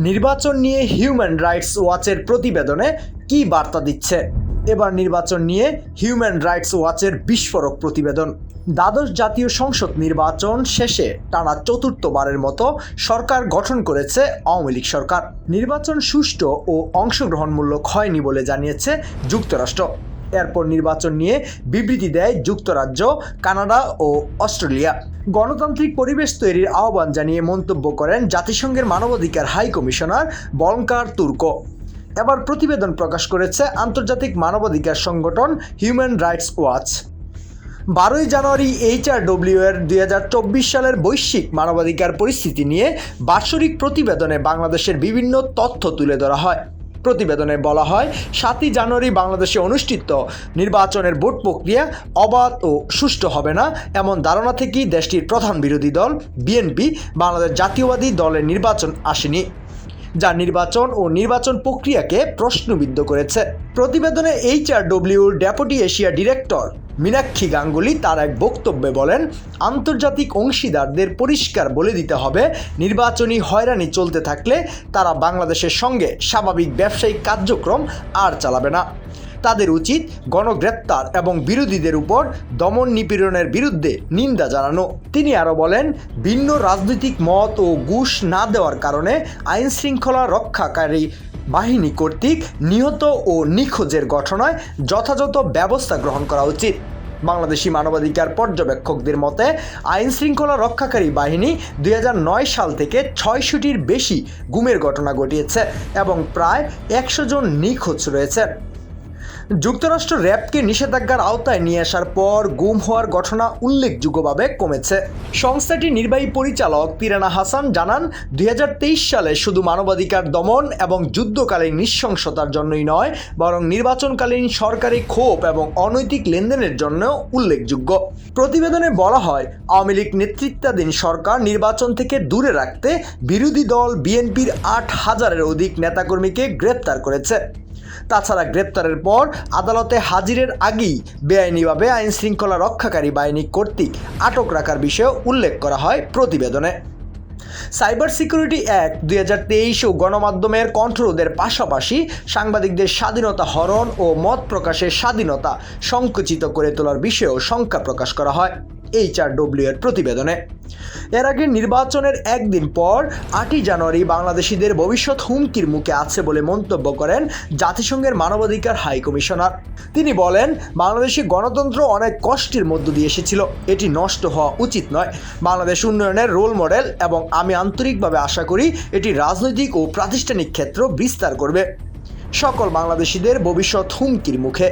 নির্বাচন নিয়ে human rights ওয়াচের প্রতিবেদনে কী বার্তা দিচ্ছে? এবার নির্বাচন নিয়ে হিউম্যান রাইটস ওয়াচের বিস্ফোরক প্রতিবেদন। দ্বাদশ জাতীয় সংসদ নির্বাচন শেষে টানা চতুর্থবারের মতো সরকার গঠন করেছে আওয়ামী লীগ সরকার। নির্বাচন সুষ্ঠু ও অংশগ্রহণমূলক হয়নি বলে জানিয়েছে যুক্তরাষ্ট্র। এরপর নির্বাচন নিয়ে বিবৃতি দেয় যুক্তরাজ্য, কানাডা ও অস্ট্রেলিয়া। গণতান্ত্রিক পরিবেশ তৈরির আহ্বান জানিয়ে মন্তব্য করেন জাতিসংঘের মানবাধিকার হাই কমিশনার ভলকার তুর্ক। এবার প্রতিবেদন প্রকাশ করেছে আন্তর্জাতিক মানবাধিকার সংগঠন হিউম্যান রাইটস ওয়াচ। 12 জানুয়ারি এইচআরডব এর 2024 সালের বৈশ্বিক মানবাধিকার পরিস্থিতি নিয়ে বাৎসরিক প্রতিবেদনে বাংলাদেশের বিভিন্ন তথ্য তুলে ধরা হয়। প্রতিবেদনে বলা হয়, 7 জানুয়ারি বাংলাদেশে অনুষ্ঠিত নির্বাচনের ভোট প্রক্রিয়া অবাধ ও সুষ্ঠু হবে না এমন ধারণা থেকেই দেশটির প্রধান বিরোধী দল বিএনপি বাংলাদেশ জাতীয়বাদী দলের নির্বাচন আসেনি, যা নির্বাচন ও নির্বাচন প্রক্রিয়াকে প্রশ্নবিদ্ধ করেছে। প্রতিবেদনে এইচআরডব্লিউর deputy Asia director Meenakshi Ganguly তার এক বক্তব্যে বলেন, আন্তর্জাতিক অংশীদারদের পরিষ্কার বলে দিতে হবে, নির্বাচনী হয়রানি চলতে থাকলে তারা বাংলাদেশের সঙ্গে স্বাভাবিক ব্যবসায়িক কার্যক্রম আর চালাবে না। তাদের উচিত গণগ্রেপ্তার এবং বিরোধীদের উপর দমন নিপীড়নের বিরুদ্ধে নিন্দা জানানো। তিনি আরও বলেন, ভিন্ন রাজনৈতিক মত ও ঘুষ না দেওয়ার কারণে আইনশৃঙ্খলা রক্ষাকারী বাহিনী কর্তৃক নিহত ও নিখোঁজের ঘটনায় যথাযথ ব্যবস্থা গ্রহণ করা উচিত। বাংলাদেশি মানবাধিকার পর্যবেক্ষকদের মতে আইনশৃঙ্খলা রক্ষাকারী বাহিনী 2009 সাল থেকে 600টির বেশি গুমের ঘটনা ঘটিয়েছে এবং প্রায় 100 জন নিখোঁজ রয়েছে। যুক্তরাষ্ট্র র্যাবকে নিষেধাজ্ঞার আওতায় নিয়ে আসার পর গুম হওয়ার ঘটনা উল্লেখযোগ্যভাবে কমেছে। সংস্থাটির নির্বাহী পরিচালক পিরানা হাসান জানান, 2023 সালে শুধু মানবাধিকার দমন এবং যুদ্ধকালীন নৃশংসতার জন্যই নয়, বরং নির্বাচনকালীন সরকারি ক্ষোভ এবং অনৈতিক লেনদেনের জন্য উল্লেখযোগ্য। প্রতিবেদনে বলা হয়, আওয়ামী লীগ নেতৃত্বাধীন সরকার নির্বাচন থেকে দূরে রাখতে বিরোধী দল বিএনপির 8,000-এর অধিক নেতাকর্মীকে গ্রেপ্তার করেছে। তাছাড়া গ্রেপ্তারের পর আদালতে হাজিরের আগেই বেআইনিভাবে আইনশৃঙ্খলা রক্ষাকারী বাহিনী কর্তৃক আটক রাখার বিষয়েও উল্লেখ করা হয় প্রতিবেদনে। সাইবার সিকিউরিটি অ্যাক্ট 2023 ও গণমাধ্যমের কণ্ঠরোধের পাশাপাশি সাংবাদিকদের স্বাধীনতা হরণ ও মত প্রকাশের স্বাধীনতা সংকুচিত করে তোলার বিষয়েও শঙ্কা প্রকাশ করা হয় এইচআরডব্লিউ এর প্রতিবেদনে। এর আগে নির্বাচনের একদিন পর 8 জানুয়ারি বাংলাদেশিদের ভবিষ্যৎ হুমকির মুখে আছে বলে মন্তব্য করেন জাতিসংঘের মানবাধিকার হাই কমিশনার। তিনি বলেন, বাংলাদেশি গণতন্ত্র অনেক কষ্টের মধ্য দিয়ে এসেছিল, এটি নষ্ট হওয়া উচিত নয়। বাংলাদেশ উন্নয়নের রোল মডেল এবং আমি আন্তরিকভাবে আশা করি এটি রাজনৈতিক ও প্রাতিষ্ঠানিক ক্ষেত্র বিস্তার করবে। সকল বাংলাদেশিদের ভবিষ্যৎ হুমকির মুখে।